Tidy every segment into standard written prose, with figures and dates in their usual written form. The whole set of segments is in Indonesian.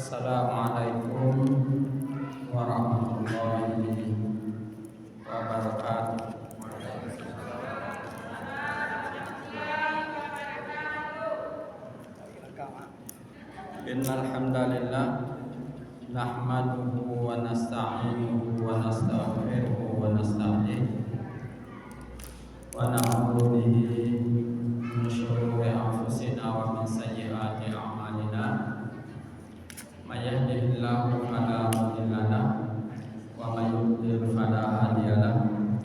Assalamualaikum warahmatullahi wabarakatuh. Innal hamdalillah nahmaduhu wa nasta'inuhu wa nastaghfiruhu wa nasta'dinuhu wa na'udzu bihi min shururi anfusina wa min sayyiati a'malina. May yahdihillahu fala mudilla lahu wa may yudlil fala hadiya lahu.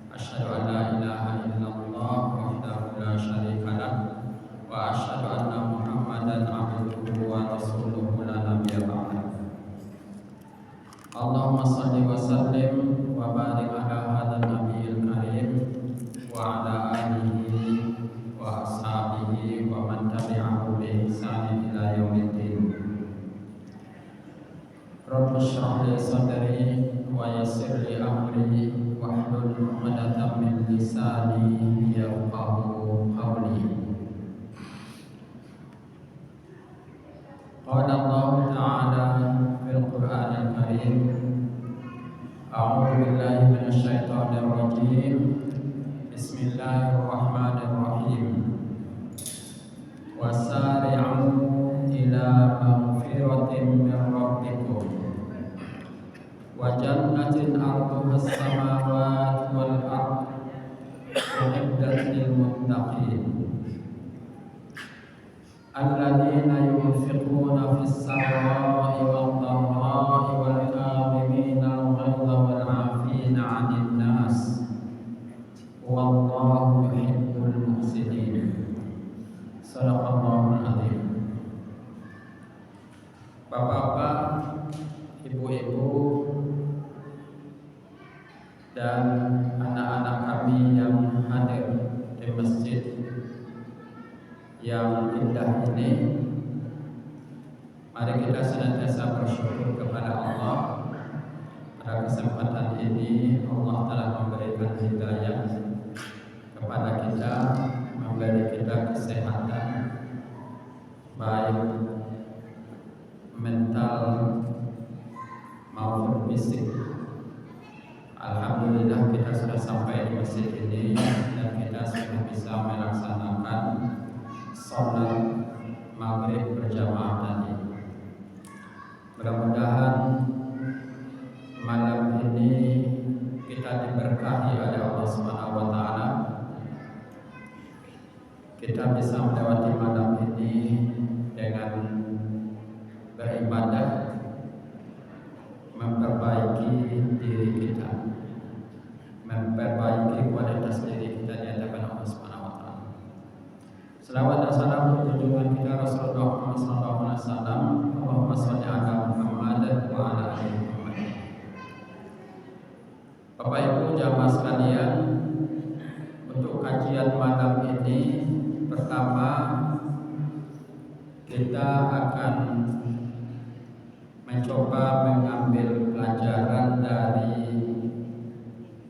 Asyhadu an la ilaha illallah wahdahu la syarika lahu wa asyhadu anna Muhammadan abduhu wa rasuluhu la nabiyya ba'dahu. Allahumma shalli wa sallim wa barik ala hadzal nabiyil karim wa ala alihi wa ashabihi wa man tabi'ahu bi ihsanin ila yaumiddin. Rabbi shrah li sadri wa yassir li amri wahlul 'uqdatam min lisani yafqahu qawli. Qala Allah Ta'ala fil Qur'anil Karim, A'udzu billahi minasy syaithanir rajim. Bismillahirrahmanirrahim. Wasari'u ila maghfiratin min rabbikum wa jannatin 'arduhas samawati wal ardh u'iddat lil muttaqin alladzina yunfiquna fis sarra'i wad dharra'i wal kadhimina al-ghaidha wal 'afina 'anil nas wallahu yuhibbul muhsinin. Shadaqallahul adzim. Bapak-bapak, ibu-ibu, dan anak-anak kami yang hadir di masjid yang indah ini, mari kita senantiasa bersyukur kepada Allah. Pada kesempatan ini Allah telah memberikan hidayah kepada kita, memberi kita kesehatan baik mental maupun fisik. Alhamdulillah kita sudah sampai di masjid ini dan kita sudah bisa melaksanakan sholat maghrib berjamaah tadi. Mudah-mudahan malam ini kita diberkahi oleh Allah Subhanahu wa Ta'ala. Kita bisa melewati malam ini dengan beribadah, memperbaiki diri kita, memperbaiki kualitas diri kita di hadapan Allah Subhanahu wa Ta'ala. Selawat dan salam junjungan kita Rasulullah Muhammad sallallahu alaihi wasallam. Allahumma shalli ala Muhammad wa ala ali Muhammad. Bapak Ibu jamaah sekalian, untuk kajian malam ini pertama kita akan mencoba mengambil pelajaran dari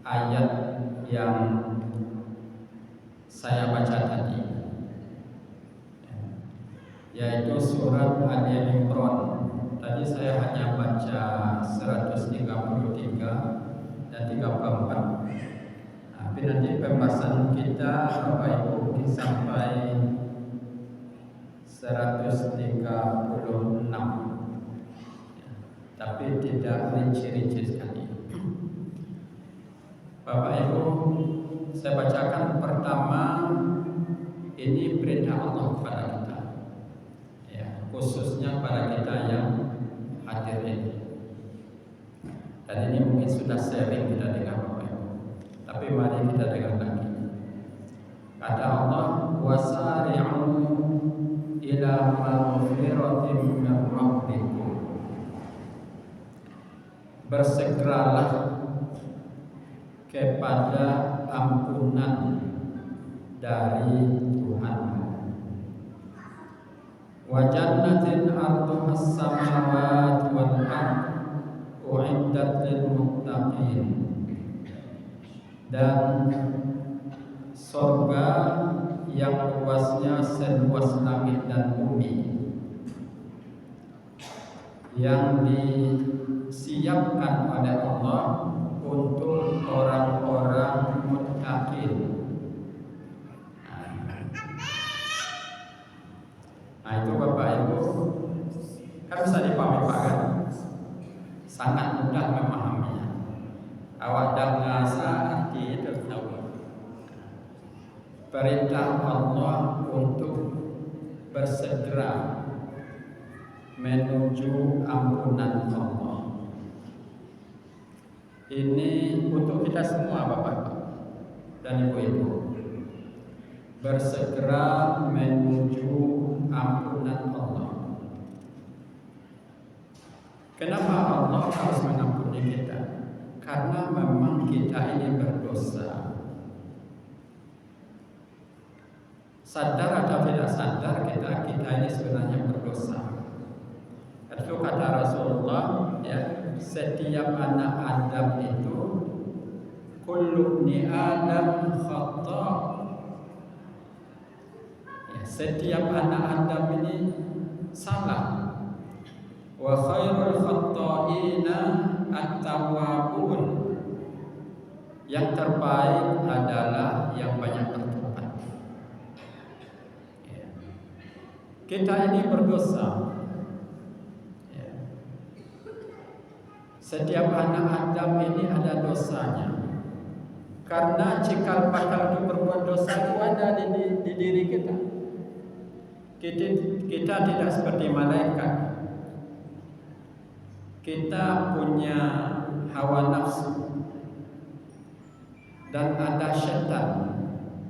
ayat yang saya baca tadi, yaitu surat Al-Imran. Tadi saya hanya baca 133 dan 34. Tapi nanti pembahasan kita Bapak Ibu sampai 136, tapi tidak rinci-rinci sekali. Bapak Ibu, saya bacakan pertama, ini perintah Allah kepada kita, ya, khususnya pada kita yang hadir ini. Dan ini mungkin sudah sering kita dengar Bapak Ibu, tapi mari kita dengar lagi. Kata Allah, wasari'u ila maghfiratin min rabbikum. Bersegeralah kepada ampunan dari Tuhanmu. Wa jannatin 'arduhas samawati wal ardh u'iddat lil muttaqin. Dan surga yang luasnya seluas langit dan bumi yang disiapkan oleh Allah untuk orang-orang muttaqin. Nah itu Bapak Ibu kan bisa dipahami Pak kan? Sangat mudah memahaminya. Awak dah ngasa arti itu tahu. Perintah Allah untuk bersegera menuju ampunan Allah. Ini untuk kita semua Bapak dan Ibu-ibu. Bersegera menuju ampunan Allah. Kenapa Allah harus mengampuni kita? Karena memang kita ini berdosa. Sadar atau tidak sadar kita ini sebenarnya berdosa. Itu kata Rasulullah, ya, setiap anak Adam itu kullu ibni Adam khata'. Ya, setiap anak Adam ini salah. Wa khairul khata'ina at-tawwabun. Yang terbaik adalah yang banyak bertobat. Ya. Kita ini berdosa. Setiap anak Adam ini ada dosanya. Karena cikal bakal untuk berbuat dosa itu ada di diri kita. Kita tidak seperti malaikat. Kita punya hawa nafsu. Dan ada syaitan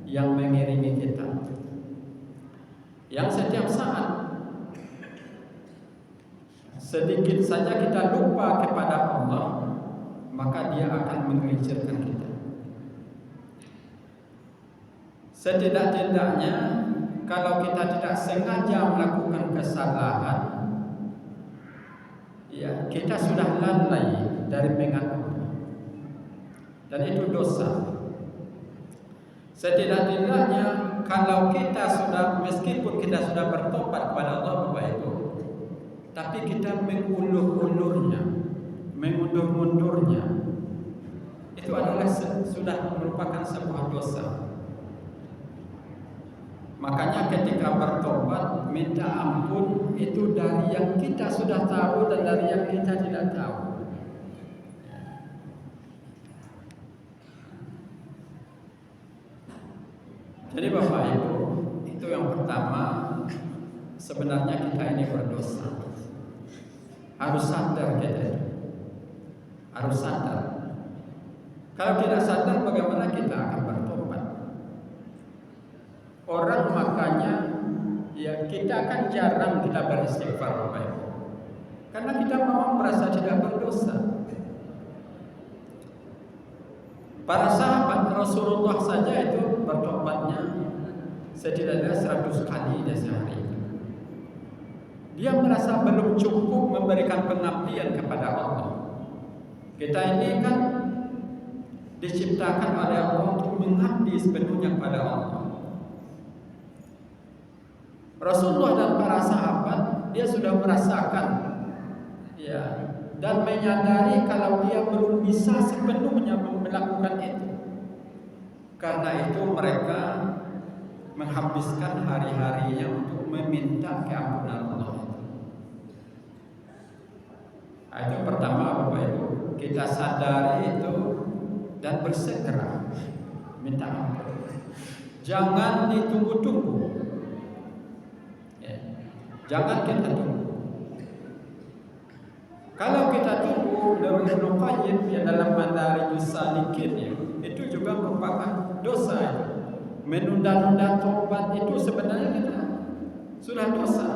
yang mengiringi kita. Yang setiap saat sedikit saja kita lupa kepada Allah, maka dia akan menggelincirkan kita. Setidak-tidaknya kalau kita tidak sengaja melakukan kesalahan, ya kita sudah lalai dari mengingat Allah, dan itu dosa. Setidak-tidaknya kalau kita sudah, meskipun kita sudah bertobat kepada Allah Bapak Ibu, tapi kita mengulur-ulurnya, mengundur-mundurnya, itu adalah sudah merupakan sebuah dosa. Makanya ketika bertobat, minta ampun itu dari yang kita sudah tahu dan dari yang kita tidak tahu. Jadi Bapak Ibu, itu yang pertama, sebenarnya kita ini berdosa. Harus sadar kita, harus sadar. Kalau tidak sadar, bagaimana kita akan bertobat? Orang makanya, ya kita akan jarang kita beristighfar, Bapak Ibu, karena kita memang merasa tidak berdosa. Para sahabat Rasulullah saja itu bertobatnya setidaknya 100 kali sehari. Dia merasa belum cukup memberikan pengabdian kepada Allah. Kita ini kan diciptakan oleh Allah untuk mengabdi sepenuhnya kepada Allah. Rasulullah dan para sahabat, dia sudah merasakan, ya, dan menyadari kalau dia belum bisa sepenuhnya melakukan itu. Karena itu mereka menghabiskan hari-harinya untuk meminta keampunan Allah. Itu pertama Bapak Ibu, kita sadari itu dan bersegera minta ampun. Jangan ditunggu-tunggu. Ya. Jangan kita tunggu. Kalau kita tunggu, dari Ibnu Qayyim ya dalam Madarijus Salikin ya, itu juga merupakan dosa. Ya. Menunda-nunda tobat itu sebenarnya kita sudah dosa.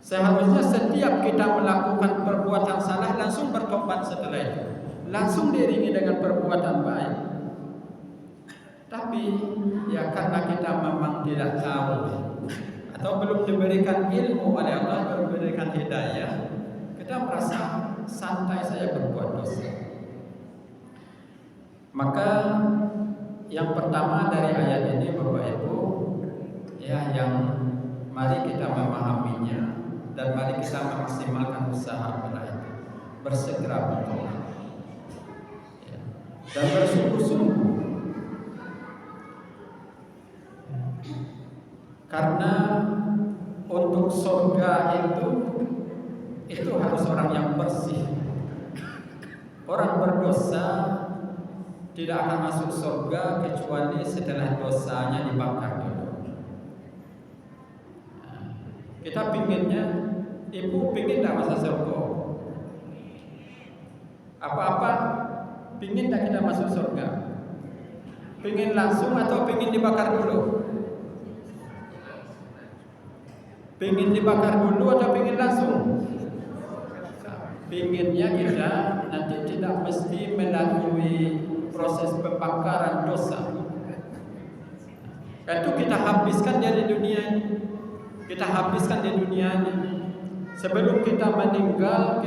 Seharusnya setiap kita melakukan perbuatan salah langsung bertobat setelah itu, langsung diiringi dengan perbuatan baik. Tapi ya karena kita memang tidak tahu atau belum diberikan ilmu oleh Allah, belum diberikan hidayah, kita merasa santai saja berbuat dosa. Maka yang pertama dari ayat ini Bapak Ibu, ya yang mari kita memahaminya dan mari kita memaksimalkan usaha pada itu, bersegera bertobat ya, dan bersungguh-sungguh, karena untuk surga itu harus orang yang bersih. Orang berdosa tidak akan masuk surga kecuali setelah dosanya dibakar dulu. Kita pinginnya, ibu pingin tak masuk surga? Apa-apa, pingin tak kita masuk surga? Pingin langsung atau pingin dibakar dulu? Pingin dibakar dulu atau pingin langsung? Pinginnya kita nanti tidak mesti melalui proses pembakaran dosa. Itu kita habiskan dari dunia ini. Kita habiskan di dunia ini. Sebelum kita meninggal,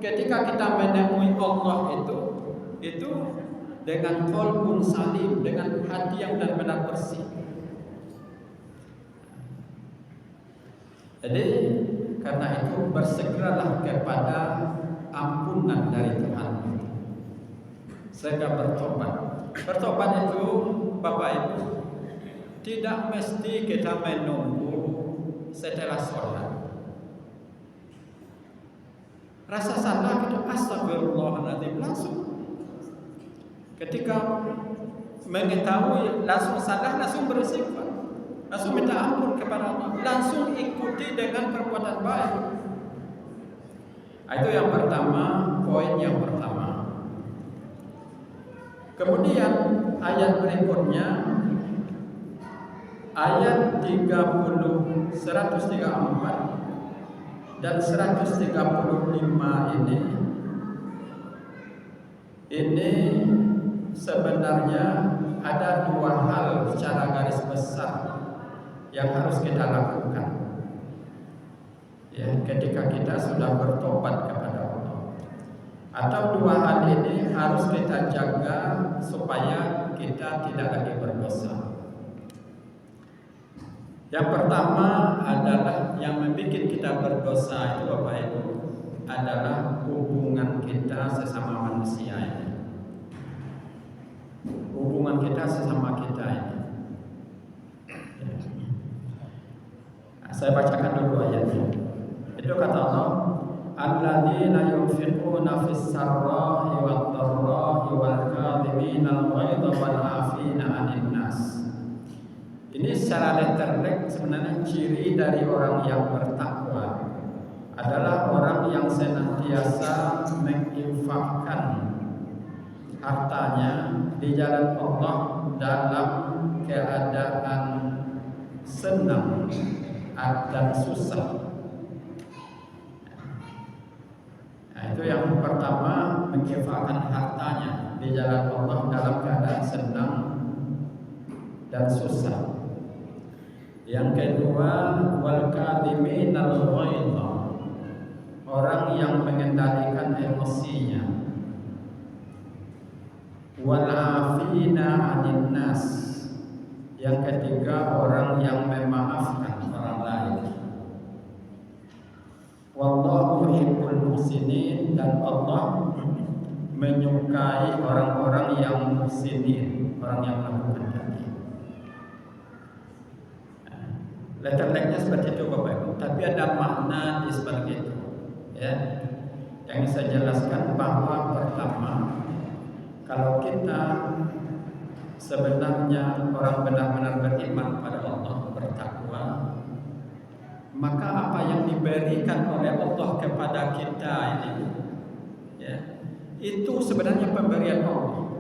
ketika kita menemui Allah itu dengan qalbun salim, dengan hati yang benar-benar bersih. Jadi karena itu bersegeralah kepada ampunan dari Tuhan. Segera bertobat. Bertobat itu Bapak Ibu tidak mesti kita menunggu setelah sholat. Rasa salah kita astagfirullahaladzim langsung. Ketika mengetahui langsung salah, langsung beristighfar, langsung minta ampun kepada Allah, langsung ikuti dengan perbuatan baik. Itu yang pertama, poin yang pertama. Kemudian ayat berikutnya, ayat 134 dan 135 ini sebenarnya ada dua hal secara garis besar yang harus kita lakukan ya, ketika kita sudah bertobat kepada Allah. Atau dua hal ini harus kita jaga supaya kita tidak lagi berdosa. Yang pertama adalah yang membuat kita berdosa itu Bapak Ibu adalah hubungan kita sesama manusia ini. Hubungan kita sesama kita ini. Saya bacakan dulu ayatnya. Itu kata Allah, alladzina yunfiquna fis sarra'i wad dharra'i wal kadhimina al-ghaidha wal 'afina 'anil nas. Ini secara letterlek sebenarnya ciri dari orang yang bertakwa adalah orang yang senantiasa menginfakkan hartanya di jalan Allah dalam keadaan senang dan susah. Nah, itu yang pertama, menginfakkan hartanya di jalan Allah dalam keadaan senang dan susah. Yang kedua, wal kadhiminal ghaidha, orang yang mengendalikan emosinya. Wal 'afina 'anil nas, yang ketiga orang yang memaafkan orang lain. Wallahu yuhibbul muhsinin, dan Allah menyukai orang-orang yang muhsinin, orang yang melakukan tadi. Letterleknya seperti itu Bapak Ibu, tapi ada makna di sebalik itu ya. Yang saya jelaskan bahwa pertama, kalau kita sebenarnya orang benar-benar beriman pada Allah, bertakwa, maka apa yang diberikan oleh Allah kepada kita ini ya, itu sebenarnya pemberian Allah.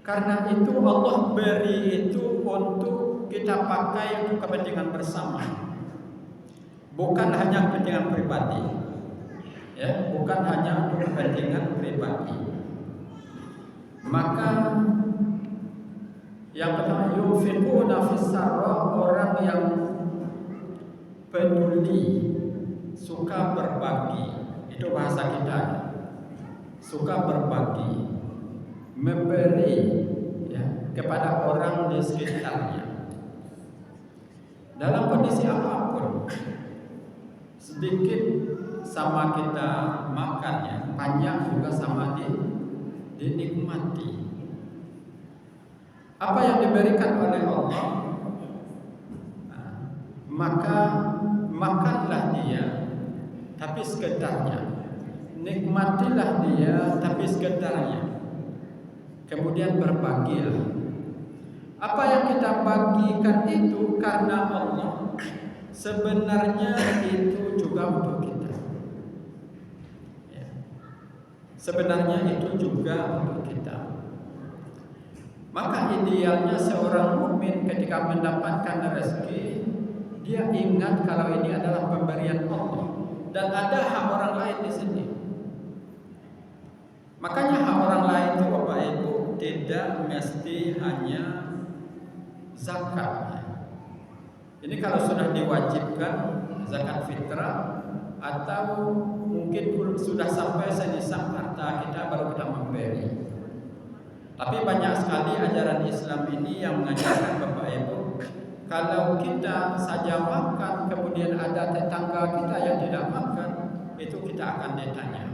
Karena itu Allah beri itu untuk kita pakai untuk kepentingan bersama, bukan hanya kepentingan pribadi ya, bukan hanya untuk kepentingan pribadi. Maka yang pertama, yunfiquna fis sarra, orang yang peduli, suka berbagi. Itu bahasa kita, suka berbagi, memberi ya, kepada orang di sekitarnya dalam kondisi apapun. sedikit sama kita makan ya, banyak juga sama dinikmati. Apa yang diberikan oleh Allah, maka makanlah dia, tapi sekedarnya. Nikmatilah dia, tapi sekedarnya. Kemudian berbagilah. Apa yang kita bagikan itu karena Allah, sebenarnya itu juga untuk kita. Ya. Sebenarnya itu juga untuk kita. Maka idealnya seorang mukmin ketika mendapatkan rezeki, dia ingat kalau ini adalah pemberian Allah dan ada hak orang lain di sini. Makanya hak orang lain itu Bapak Ibu tidak mesti hanya zakat. Ini kalau sudah diwajibkan zakat fitrah atau mungkin sudah sampai senisab harta kita baru kita memberi. Tapi banyak sekali ajaran Islam ini yang mengajarkan Bapak Ibu, kalau kita saja makan kemudian ada tetangga kita yang tidak makan, itu kita akan ditanya.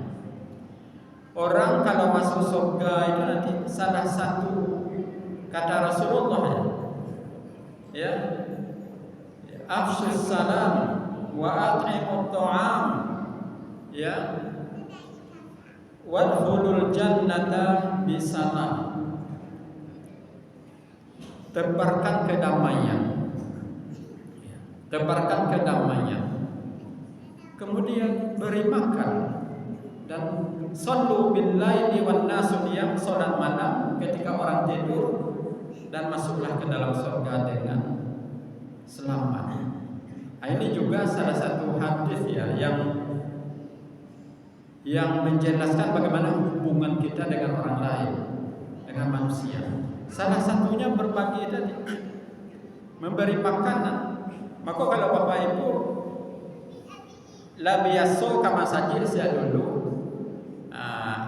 Orang kalau masuk surga itu nanti salah satu kata Rasulullah ya, afshus salam wa at'imut ta'am ya, wadkhulul jannata bisalam. Tebarkan kedamaian, tebarkan kedamaian, kemudian beri makan, dan sallu bil laili wan nasu niyam, salat malam ketika orang tidur, dan masuklah ke dalam surga dengan selamat. Nah, ini juga salah satu hadis ya yang menjelaskan bagaimana hubungan kita dengan orang lain, dengan manusia. Salah satunya berbagi tadi, memberi makanan. Maka kalau Bapak Ibu labiaso kama sajil saya dulu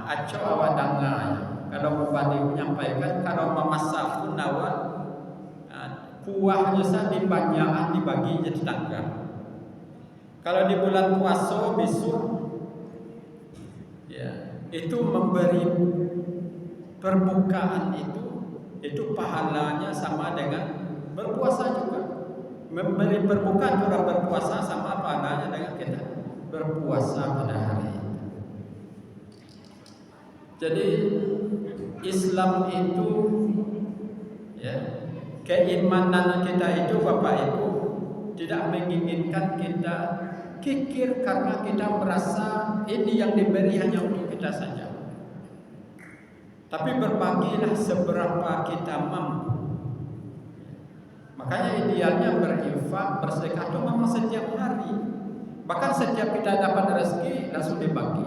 aco awadanga. Kalau Bapak menyampaikan kalau memasak pun awal kuahnya saya dibanyakan dibagi jadi tangga. Kalau di bulan puasa besok ya, itu memberi perbukaan itu pahalanya sama dengan berpuasa juga. Memberi perbukaan orang berpuasa sama pahalanya dengan kita berpuasa pada hari itu. Jadi Islam itu ya, keimanan kita itu Bapak Ibu tidak menginginkan kita kikir karena kita merasa ini yang diberi hanya untuk kita saja. Tapi berbagilah seberapa kita mampu. Makanya idealnya berinfak, bersedekah itu memang setiap hari. Bahkan setiap kita dapat rezeki langsung dibagi.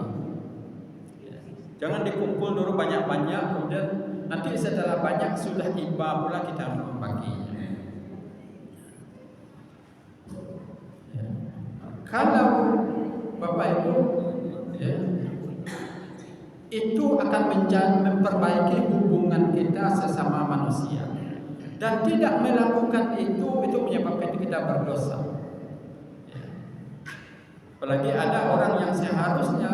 Jangan dikumpul dulu banyak-banyak, kemudian nanti setelah banyak sudah iba pula kita membaginya. Kalau Bapak Ibu ya, itu akan memperbaiki hubungan kita sesama manusia, dan tidak melakukan itu menyebabkan kita berdosa. Apalagi ada orang yang seharusnya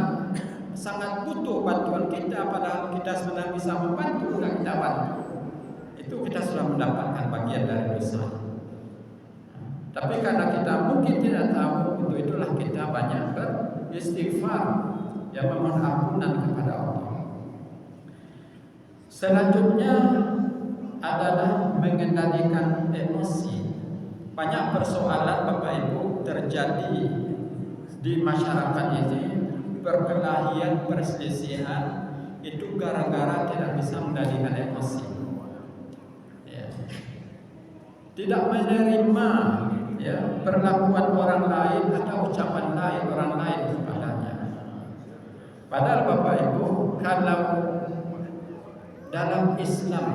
sangat butuh bantuan kita, padahal kita sebenarnya bisa membantu dan kita bantu, itu kita sudah mendapatkan bagian dari dosa. Tapi karena kita mungkin tidak tahu, itulah kita banyak beristighfar, yang memohon ampunan kepada Allah. Selanjutnya adalah mengendalikan emosi. Banyak persoalan Bapak Ibu terjadi di masyarakat ini, perkelahian, perselisihan, itu gara-gara tidak bisa mengendalikan emosi. Ya. Tidak menerima ya, perlakuan orang lain atau ucapan lain orang lain kepadanya. Padahal Bapak Ibu, kalau dalam Islam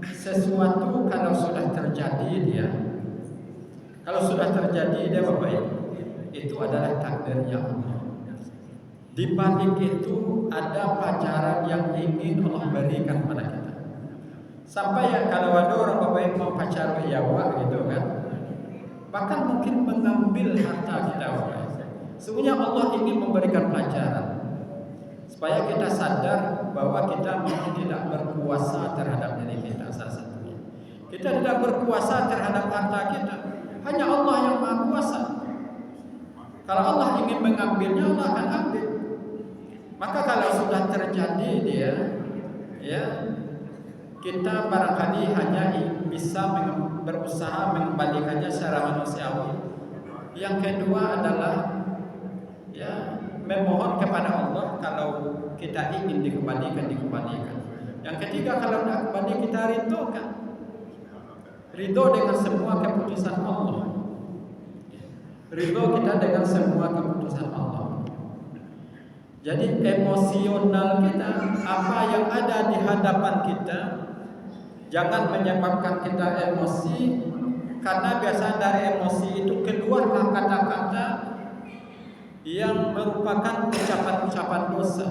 sesuatu kalau sudah terjadi dia Bapak Ibu, itu adalah takdirnya Allah. Di balik itu ada pelajaran yang ingin Allah berikan kepada kita. Sampai ya kalau ada orang Bapak Ibu mau pacar Yawa gitu kan, bahkan mungkin mengambil harta kita. Sesungguhnya Allah ingin memberikan pelajaran supaya kita sadar bahwa kita mungkin tidak berkuasa terhadap diri kita. Salah satunya, kita tidak berkuasa terhadap harta kita. Hanya Allah yang Maha Kuasa. Kalau Allah ingin mengambilnya, Allah akan ambil. Maka kalau sudah terjadi dia, ya, kita barangkali hanya bisa berusaha mengembalikannya secara manusiawi. Yang kedua adalah, ya, memohon kepada Allah kalau kita ingin dikembalikan. Yang ketiga, kalau tidak kembali, kita ridho dengan semua keputusan Allah. Ridho kita dengan semua keputusan Allah. Jadi emosional kita, apa yang ada di hadapan kita, jangan menyebabkan kita emosi, karena biasa dari emosi itu keluarlah kata-kata yang merupakan ucapan-ucapan dosa.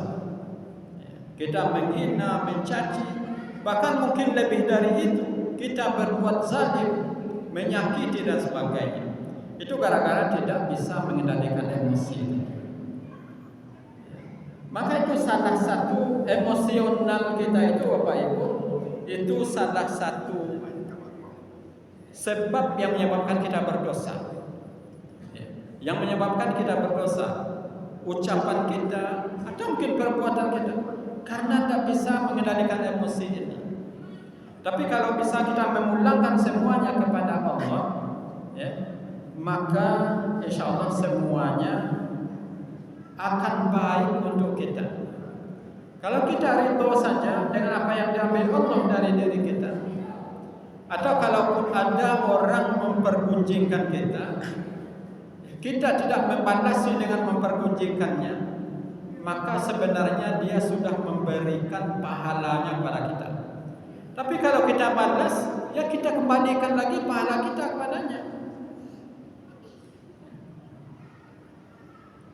Kita menghina, mencaci, bahkan mungkin lebih dari itu, kita berbuat zalim, menyakiti dan sebagainya. Itu gara-gara tidak bisa mengendalikan emosi. Maka itu salah satu emosional kita itu, Bapak Ibu, itu salah satu sebab yang menyebabkan kita berdosa. Yang menyebabkan kita berdosa, ucapan kita atau mungkin perbuatan kita, karena tidak bisa mengendalikan emosi ini. Tapi kalau bisa kita memulangkan semuanya kepada Allah, ya, maka insya Allah semuanya akan baik untuk kita. Kalau kita ridho saja dengan apa yang diambil Allah dari diri kita, atau kalaupun ada orang mempergunjingkan kita tidak membalasi dengan mempergunjingkannya, maka sebenarnya dia sudah memberikan pahalanya kepada kita. Tapi kalau kita balas, ya kita kembalikan lagi pahala kita kepadanya.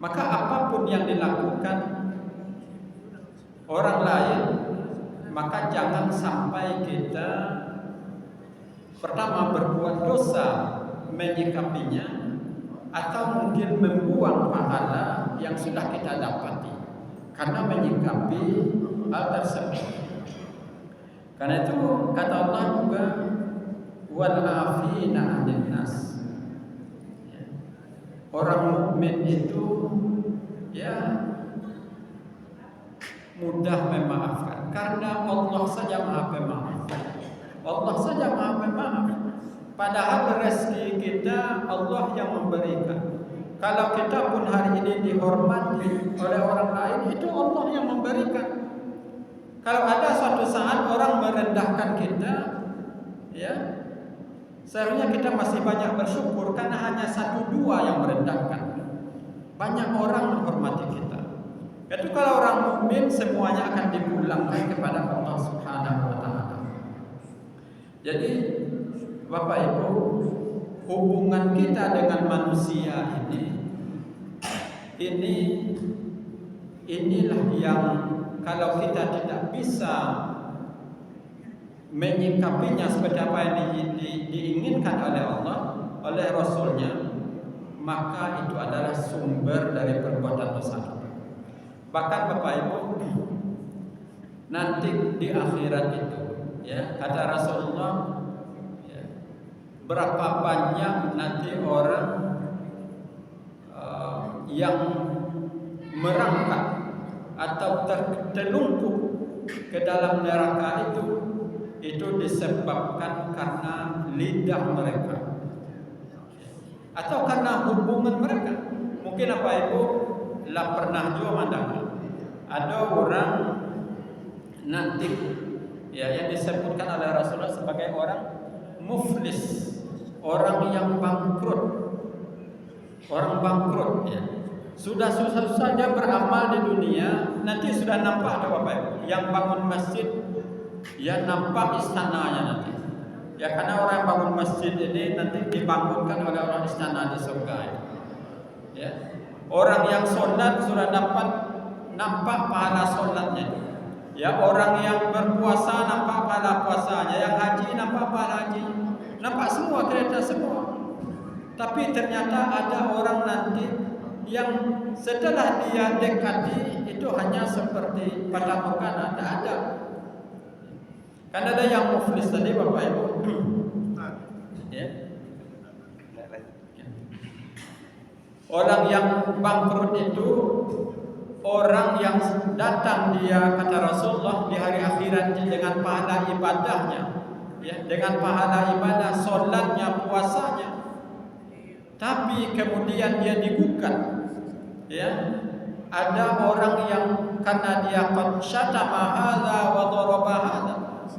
Maka apapun yang dilakukan orang lain, maka jangan sampai kita pertama berbuat dosa menyikapinya, atau mungkin membuang pahala yang sudah kita dapati karena menyikapi hal tersebut. Karena itu kata Allah juga, wal afina 'anil nas. Orang mukmin itu, ya, mudah memaafkan karena Allah saja Maha Pemaaf. Allah saja Maha Pemaaf. Padahal rezeki kita Allah yang memberikan. Kalau kita pun hari ini dihormati oleh orang lain, itu Allah yang memberikan. Kalau ada suatu saat orang merendahkan kita, ya, seharusnya kita masih banyak bersyukur karena hanya 1-2 yang merendahkan. Banyak orang menghormati kita. Itu kalau orang mukmin semuanya akan dipulangkan kepada Allah Subhanahu wa taala. Jadi Bapak Ibu, hubungan kita dengan manusia inilah yang kalau kita tidak bisa menyikapinya seperti apa yang diinginkan oleh Allah, oleh Rasulnya, maka itu adalah sumber dari perbuatan dosa kita. Bahkan Bapak Ibu, nanti di akhirat itu, ya, kata Rasulullah, ya, berapa banyak nanti orang yang merangkak atau tertelungkup ke dalam neraka itu disebabkan karena lidah mereka atau karena hubungan mereka. Mungkin apa Ibu pernah juga mendengar ada orang nanti, ya, yang disebutkan oleh Rasulullah sebagai orang muflis, orang yang bangkrut, ya. Sudah susah saja beramal di dunia, nanti sudah nampak ada Bapak Ibu yang bangun masjid, ya, nampak istananya nanti. Ya, karena orang yang bangun masjid ini nanti dibangunkan oleh orang istana di surga. Ya. Orang yang sholat sudah dapat nampak pahala sholatnya. Ya, orang yang berpuasa nampak pahala puasanya, yang haji nampak pahala haji, nampak semua kereta semua. Tapi ternyata ada orang nanti yang setelah dia dekati itu hanya seperti patah mukana, tidak ada. Kan ada yang muflis tadi Bapak Ibu. Ya. Orang yang bangkrut itu orang yang datang dia kata Rasulullah di hari akhirat dengan pahala ibadahnya, ya, dengan pahala ibadah, solatnya, puasanya. Tapi kemudian dia digugat, ya. Ada orang yang karena dia qad syatama hadza wa daraba hadza,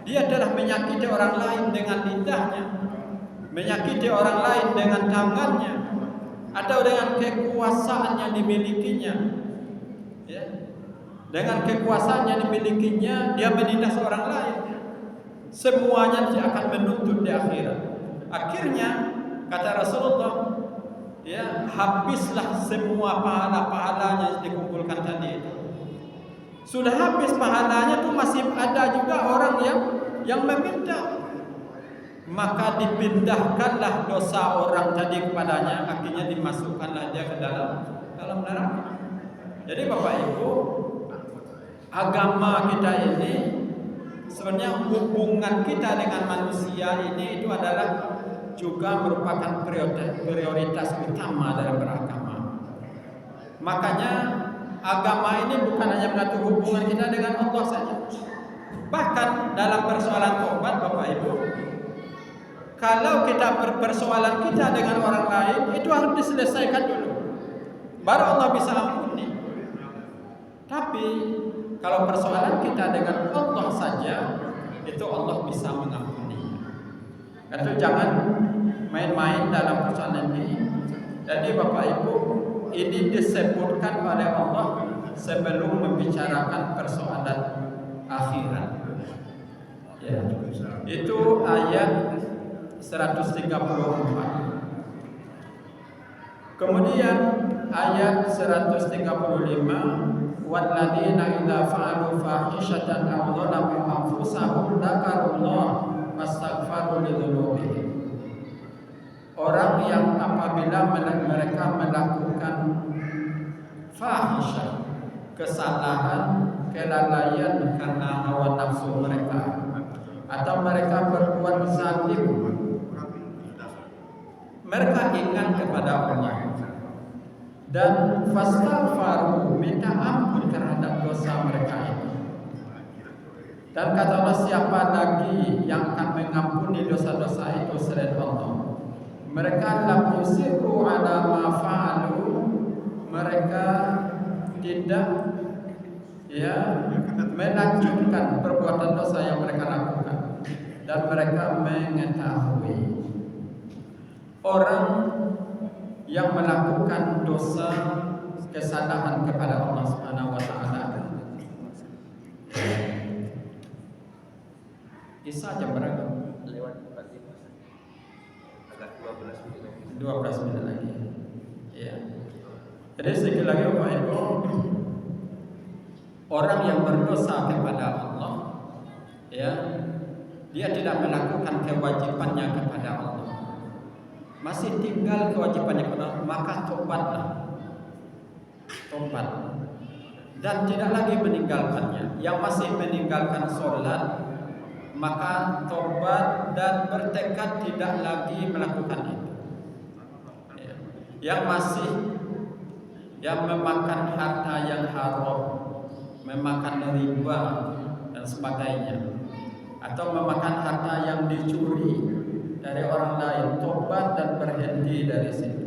dia telah menyakiti orang lain dengan lidahnya, menyakiti orang lain dengan tangannya, atau dengan kekuasaan yang dimilikinya, ya. Dengan kekuasaan yang dimilikinya dia menindas orang lain. Semuanya dia akan menuntut di akhirat. Akhirnya kata Rasulullah, ya, habislah semua pahala-pahalanya yang dikumpulkan tadi itu. Sudah habis pahalanya tuh masih ada juga orang yang meminta. Maka dipindahkanlah dosa orang tadi kepadanya, akhirnya dimasukkanlah dia ke dalam neraka. Jadi Bapak Ibu, agama kita ini sebenarnya hubungan kita dengan manusia ini itu adalah juga merupakan prioritas utama dalam beragama. Makanya agama ini bukan hanya mengatur hubungan kita dengan Allah saja. Bahkan dalam persoalan taubat Bapak Ibu, kalau kita persoalan kita dengan orang lain itu harus diselesaikan dulu, baru Allah bisa ampuni. Tapi kalau persoalan kita dengan Allah saja, itu Allah bisa mengampuni. Itu jangan main-main dalam persoalan ini. Jadi Bapak Ibu, ini disebutkan oleh Allah sebelum membicarakan persoalan akhirat. Ya. Itu ayat 134. Kemudian ayat 135, walladzina idza fa'alu fahishatan aw dhalamu anfusahum dzakarullah wastaghfaru lidzunubihim. Orang yang apabila mereka melakukan fahisyah, kesalahan, kelalaian karena hawa nafsu mereka, atau mereka berbuat zalim, mereka ingat kepada Allah dan fastaghfaru, minta ampun terhadap dosa mereka itu. Dan kata Allah, siapa lagi yang akan mengampuni dosa-dosa itu selain Allah? Mereka lam yusiru ala ma fa'alu, mereka tidak melanjutkan perbuatan dosa yang mereka lakukan, dan mereka mengetahui. Orang yang melakukan dosa kesalahan kepada Allah Subhanahu wa taala, Isa jam berapa? Lewat 45. Agak 12 menit lagi. Ya. Jadi sekali lagi Bapak Ibu, orang yang berdosa kepada Allah, ya, dia tidak melakukan kewajibannya kepada Allah, masih tinggal kewajibannya kepada Allah, maka tobatlah, tobat, dan tidak lagi meninggalkannya. Yang masih meninggalkan sholat, maka tobat dan bertekad tidak lagi melakukan itu. Ya. Yang masih memakan harta yang haram, memakan riba dan sebagainya, atau memakan harta yang dicuri dari orang lain, tobat dan berhenti dari situ.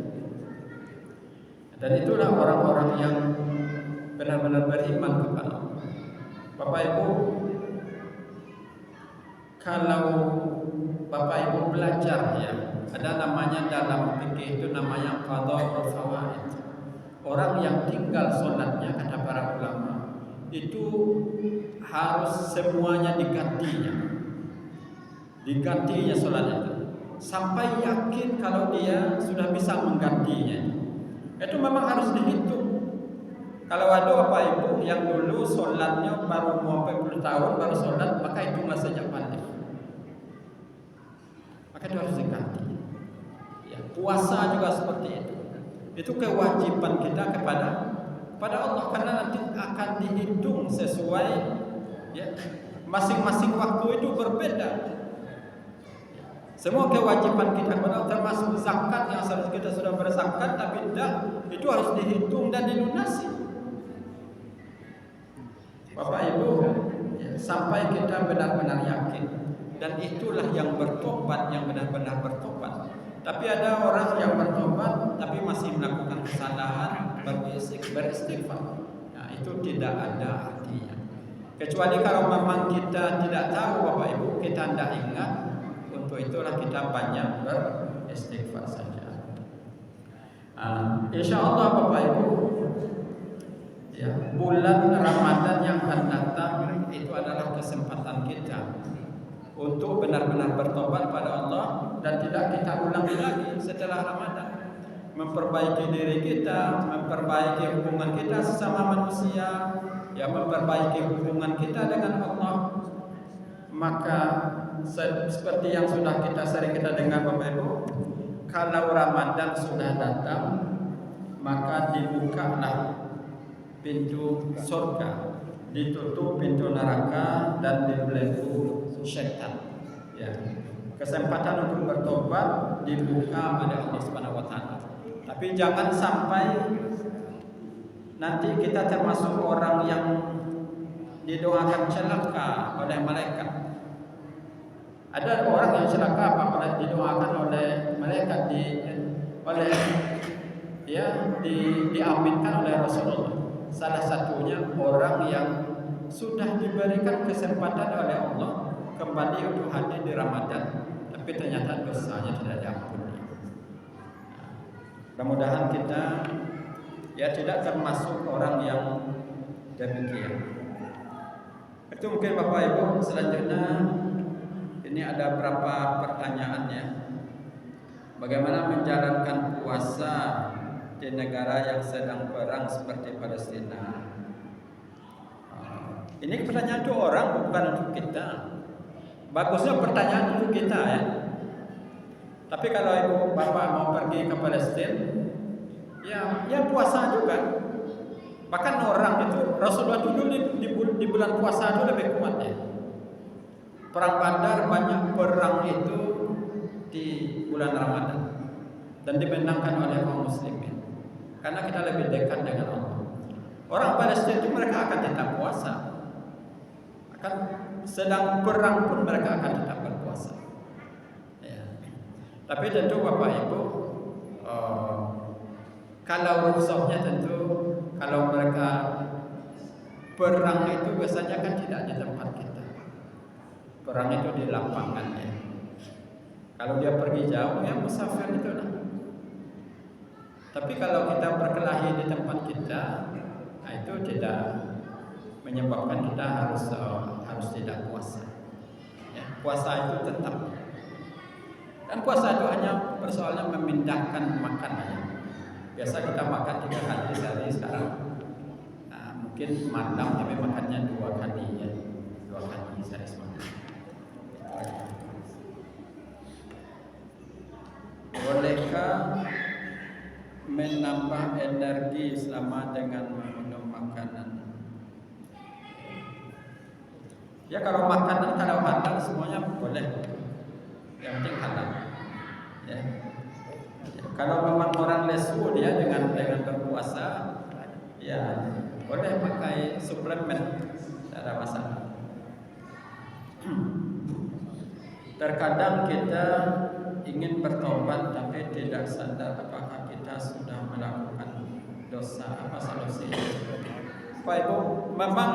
Dan itulah orang-orang yang benar-benar beriman kepada Allah. Bapak Ibu, kalau Bapak Ibu belajar, ya, ada namanya dalam fikih itu namanya qadha fawaid. Orang yang tinggal sholatnya, kata para ulama, itu harus semuanya digantinya sholat itu, sampai yakin kalau dia sudah bisa menggantinya. Itu memang harus dihitung. Kalau ada Bapak Ibu yang dulu sholatnya baru 40 tahun baru sholat, maka hitunglah sejak balik, maka itu harus diganti. Ya, puasa juga seperti itu. Itu kewajiban kita kepada Allah, karena nanti akan dihitung sesuai, ya, masing-masing waktu itu berbeda. Semua kewajiban kita kepada Allah, termasuk zakat yang seharusnya kita sudah berzakat tapi tidak, itu harus dihitung dan dilunasi. Bapak Ibu, ya, sampai kita benar-benar yakin, dan itulah yang bertobat, yang benar-benar bertobat. Tapi ada orang yang bertobat tapi masih melakukan kesalahan, beristighfar. Nah, itu tidak ada artinya. Kecuali kalau memang kita tidak tahu, Bapak Ibu, kita tidak ingat, untuk itulah kita banyak beristighfar saja. Insya Allah Bapak Ibu, ya, bulan Ramadan yang akan datang itu adalah kesempatan kita untuk benar-benar bertobat pada Allah dan tidak kita ulangi lagi setelah Ramadan. Memperbaiki diri kita, memperbaiki hubungan kita sesama manusia, ya, memperbaiki hubungan kita dengan Allah. Maka seperti yang sudah sering kita dengar Bapak Ibu, kalau Ramadan sudah datang, maka dibukalah pintu surga, ditutup pintu neraka, dan dibelenggu syaitan. Ya. Kesempatan untuk bertobat dibuka oleh Allah Subhanahu wa taala. Tapi jangan sampai nanti kita termasuk orang yang didoakan celaka oleh malaikat. Ada orang yang celaka apabila didoakan oleh malaikat, diaminkan oleh Rasulullah. Salah satunya orang yang sudah diberikan kesempatan oleh Allah kembali untuk hadir di Ramadan, tapi ternyata dosanya tidak diampuni. Mudah-mudahan kita, ya, tidak termasuk orang yang demikian. Itu mungkin Bapak Ibu. Selanjutnya ini ada beberapa pertanyaannya. Bagaimana menjalankan puasa di negara yang sedang perang seperti Palestina? Ini pertanyaan itu orang, bukan untuk kita. Bagusnya pertanyaan untuk kita, ya. Tapi kalau Ibu Bapak mau pergi ke Palestina, ya puasa juga. Bahkan orang itu, Rasulullah dulu di bulan puasa itu lebih kuat, ya. Perang Badar, banyak perang itu di bulan Ramadan dan dimenangkan oleh kaum muslimin, karena kita lebih dekat dengan Allah. Orang Palestina itu mereka akan tetap puasa, akan sedang perang pun mereka akan tetap berpuasa, ya. Tapi tentu Bapak Ibu, kalau rukhsahnya tentu kalau mereka perang itu biasanya kan tidak di tempat kita. Perang itu di lapangan, ya. Kalau dia pergi jauh, ya musafir itu lah. Tapi kalau kita berkelahi di tempat kita, nah itu tidak menyebabkan kita harus tidak puasa. Ya, puasa itu tetap. Dan puasa itu hanya persoalannya memindahkan makanan. Biasa kita makan 3 kali sehari, sekarang mungkin malam tapi makannya 2 kali, ya. 2 kali sehari semalam. Bolehkah menambah energi selama dengan minum makanan? Ya, kalau makanan, kalau halal semuanya boleh. Yang penting halal, ya. Kalau memang orang lesu dia dengan berpuasa, ya boleh pakai suplemen, tidak ada masalah. Terkadang kita ingin bertobat tapi tidak sadar apakah kita sudah melakukan dosa. Apa solusinya? Bapak Ibu, memang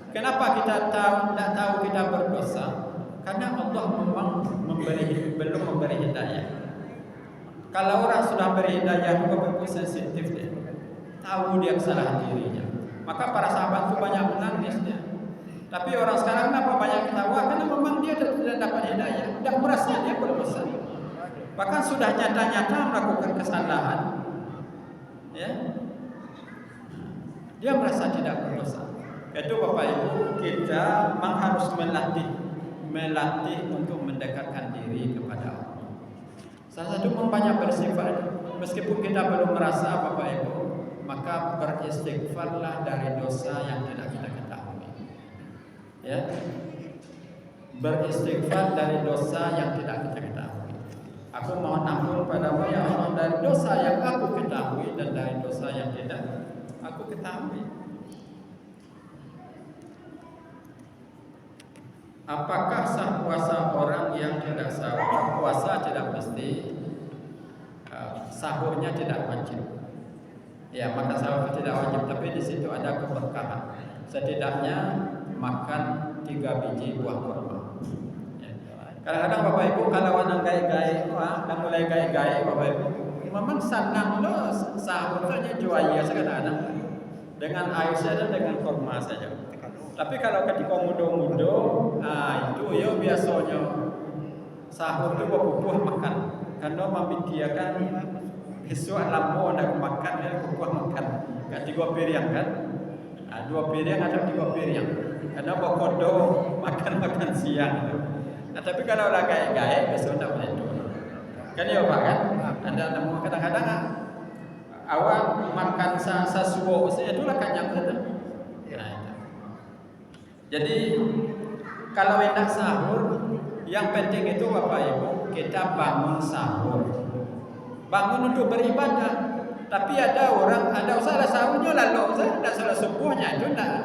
kenapa kita tidak tahu kita berdosa? Karena Allah memang belum memberi hidayah. Kalau orang sudah beri hidayah, Bapak Ibu, sensitif dia, tahu dia kesalahan dirinya, maka para sahabat itu banyak menangis dia. Tapi orang sekarang kenapa banyak ketawa? Karena memang dia tidak dapat hidayah, tidak merasa dia berdosa. Bahkan sudah nyata-nyata melakukan kesalahan, ya, dia merasa tidak berdosa. Itu Bapak Ibu, kita memang harus melatih untuk mendekatkan diri kepada Allah. Salah satu membanyak beristighfar. Meskipun kita belum merasa Bapak Ibu, maka beristighfarlah dari dosa yang tidak kita ketahui. Ya, beristighfar dari dosa yang tidak kita ketahui. Aku mohon ampun padamu ya Allah dari dosa yang aku ketahui dan dari dosa yang tidak aku ketahui. Apakah sah puasa orang yang tidak sahur? Puasa tidak mesti, sahurnya tidak wajib. Ya, maka sahur tidak wajib, tapi di situ ada keberkahan. Setidaknya makan 3 biji buah kurma. Ya. Kadang-kadang Bapak Ibu kalau orang gaya-gaya, dan mulai gaya-gaya Bapak Ibu, memang senang lo sahur saja juaya kadang-kadang dengan air saja dengan kurma saja. Tapi kalau ketika mudo-mudo, itu ya biasanya sahur itu buah makan. Karena memikirkan besok lampu nak makan ya buah makan. Kan 3 piring kan? 2 piring atau 3 piring. Karena bokodo makan siang. Tapi kalau lah gaya-gaya besok tak boleh tu. Kan ya Pak kan? Anda nemu kadang-kadang awak makan sasuo itu lah kenyang betul. Jadi kalau hendak sahur, yang penting itu Bapak Ibu kita bangun sahur, bangun untuk beribadah. Tapi ada orang ada usaha sahurnya lalu tidak salah subuhnya itu tidak.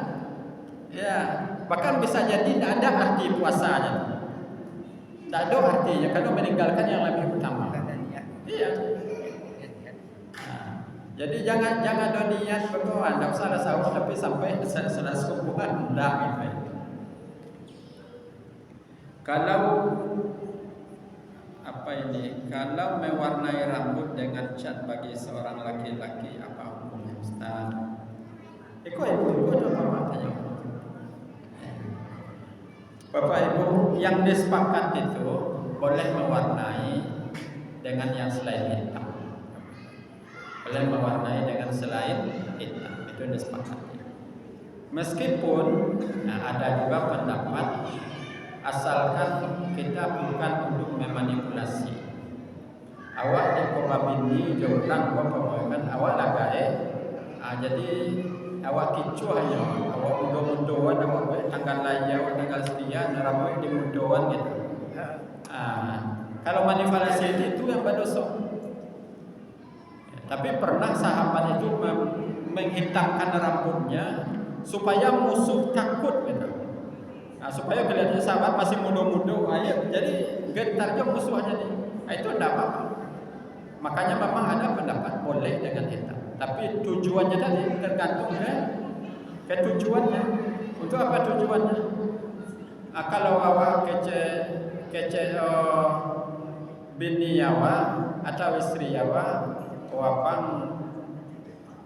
Ya, bahkan bisa jadi tidak ada arti puasanya, tidak ada artinya karena meninggalkan yang lebih utama. Iya. Jadi jangan ada niat berdoa, tidak usah ada sahur tapi sampai salah subuhan tidak gitu. Kalau kalau mewarnai rambut dengan cat bagi seorang laki-laki apa hukumnya Ustaz? Ikut apa tanya. Bapak Ibu, yang disepakati itu boleh mewarnai dengan yang selain hitam. Boleh mewarnai dengan selain hitam, itu disepakati. Meskipun ada juga pendapat asalkan kita bukan untuk memanipulasi. Awak di Kobabini jauhkan pembawakan awak lagai. Jadi awak kicu hanya awak mudo-mudoan awak tanggal lahir awak tanggal sekian rambut di mudoan gitu. Kalau manipulasi itu yang berdosa. Tapi pernah sahabat itu menghitamkan rambutnya supaya musuh takut gitu. Supaya kelihatannya sahabat masih muda-muda jadi gentarnya musuhnya nih. Itu tidak apa-apa. Makanya memang ada pendapat boleh dengan hitam. Tapi tujuannya tadi tergantung ke tujuannya. Untuk apa tujuannya? Kalau awak kece bini awak atau istri awak wapang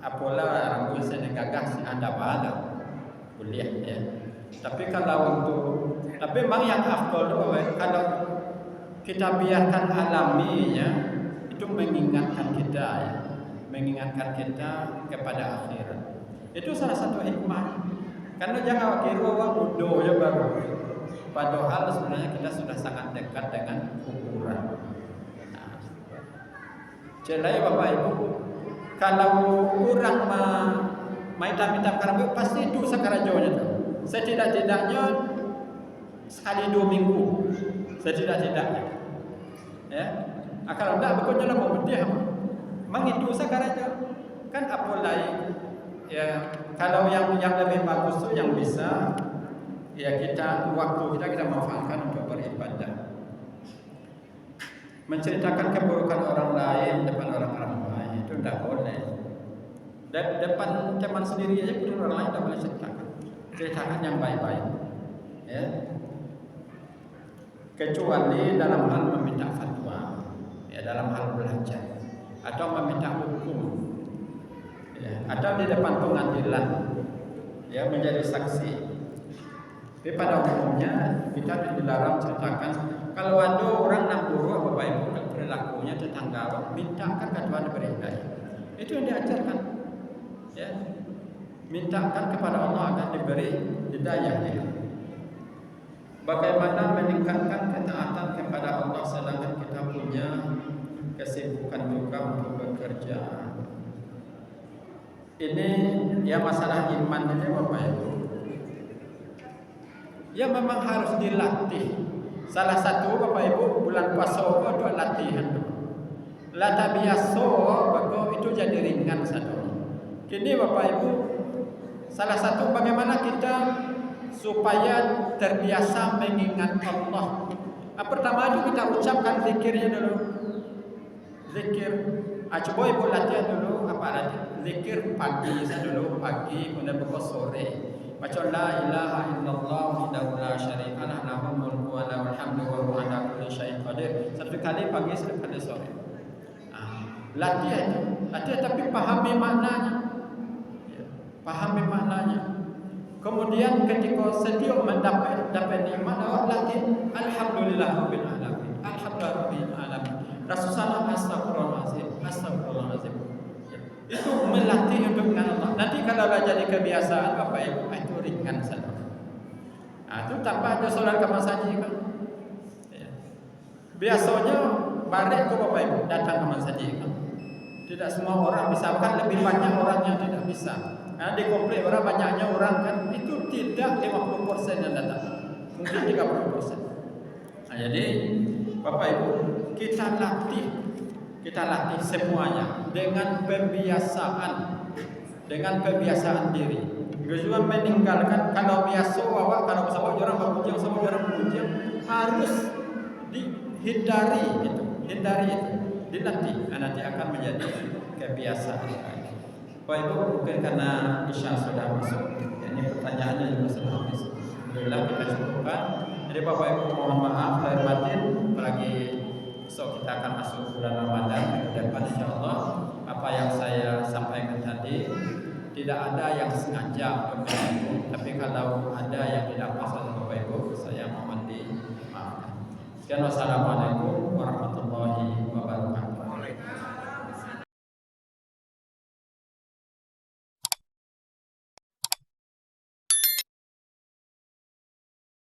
apalah rambut saya gagah ada pada boleh ya. Tapi memang yang afdal itu kalau kita biarkan alami ya, itu mengingatkan kita kepada akhirat. Itu salah satu hikmah. Karena jangan kira muda ya baru. Padahal sebenarnya kita sudah sangat dekat dengan ukuran. Jadi Bapak Ibu, kalau orang hitam-hitam rambut pasti itu sekarang jauhnya tu. Setidak-tidaknya sekali 2 minggu, setidak-tidaknya. Ya, kalau tidak bekerja lah memutih. Memang itu sekarang kan apa lain? Ya, kalau yang lebih bagus tu yang bisa, ya waktu kita manfaatkan untuk beribadah. Menceritakan keburukan orang lain depan orang lain itu tidak boleh. Depan teman sendiri aja orang lain tidak boleh ceritakan yang baik-baik. Ya. Kecuali dalam hal meminta fatwa, ya dalam hal belajar atau meminta hukum, ya, atau di depan pengadilan, ya menjadi saksi. Tapi pada umumnya kita dilarang ceritakan. Kalau ada orang nak buruk Bapak Ibu perilakunya tetangga, mintakan ke Tuhan beri hidayah. Itu yang diajarkan. Ya. Mintakan kepada Allah agar diberi hidayah. Ya. Bagaimana meningkatkan ketaatan kepada Allah sedangkan kita punya kesibukan juga untuk bekerja. Ini ya masalah iman ini Bapak Ibu. Ya memang harus dilatih. Salah satu Bapak Ibu bulan puasa itu latihan. Lata biasa bako itu jadi ringan satu. Kini Bapak Ibu, salah satu bagaimana kita supaya terbiasa mengingat Allah. Pertama itu kita ucapkan zikirnya dulu. Zikir. Coba Ibu latihan dulu apa latihan? Zikir pagi dulu pagi kemudian pukul sore. Baca la ilaha illallah wahdahu la syarikalah lahul mulku wa lahul hamdu wa huwa ala kulli syai'in qadir. Satu kali pagi, satu kali sore. Latihan tapi pahami maknanya. Pahami maknanya. Kemudian ketika setiap mendapat nikmat awak latih alhamdulillahirabbil alamin. Alhamdulillahirabbil alamin. Rasulullah astagfirullahalazim. Itu melatih untuk dengan Allah. Nanti kalau jadi kebiasaan Bapak Ibu itu ringan saja. Itu tanpa ada solat kamar saja kan. Biasanya balik ke Bapak Ibu datang kamar saja kan. Tidak semua orang bisa, kan lebih banyak orang yang tidak bisa. Karena di komplek orang banyaknya orang kan itu tidak 50% yang datang, mungkin 30%. Jadi Bapak Ibu kita latih semuanya dengan pembiasaan diri. Juga meninggalkan kalau biasa awak kalau sama orang berpujian harus dihindari itu, dilatih, nanti akan menjadi kebiasaan. Bapak Ibu mungkin karena Isya sudah masuk, ini pertanyaannya juga sudah habis. Alhamdulillah kita cukupkan. Jadi Bapak Ibu mohon maaf lahir batin, apalagi besok kita akan masuk bulan Ramadan minggu depan insyaallah. Apa yang saya sampaikan tadi tidak ada yang sengaja Bapak Ibu, tapi kalau ada yang tidak pas oleh Bapak Ibu saya mohon dimaafkan. Sekian, wassalamualaikum warahmatullahi wabarakatuh.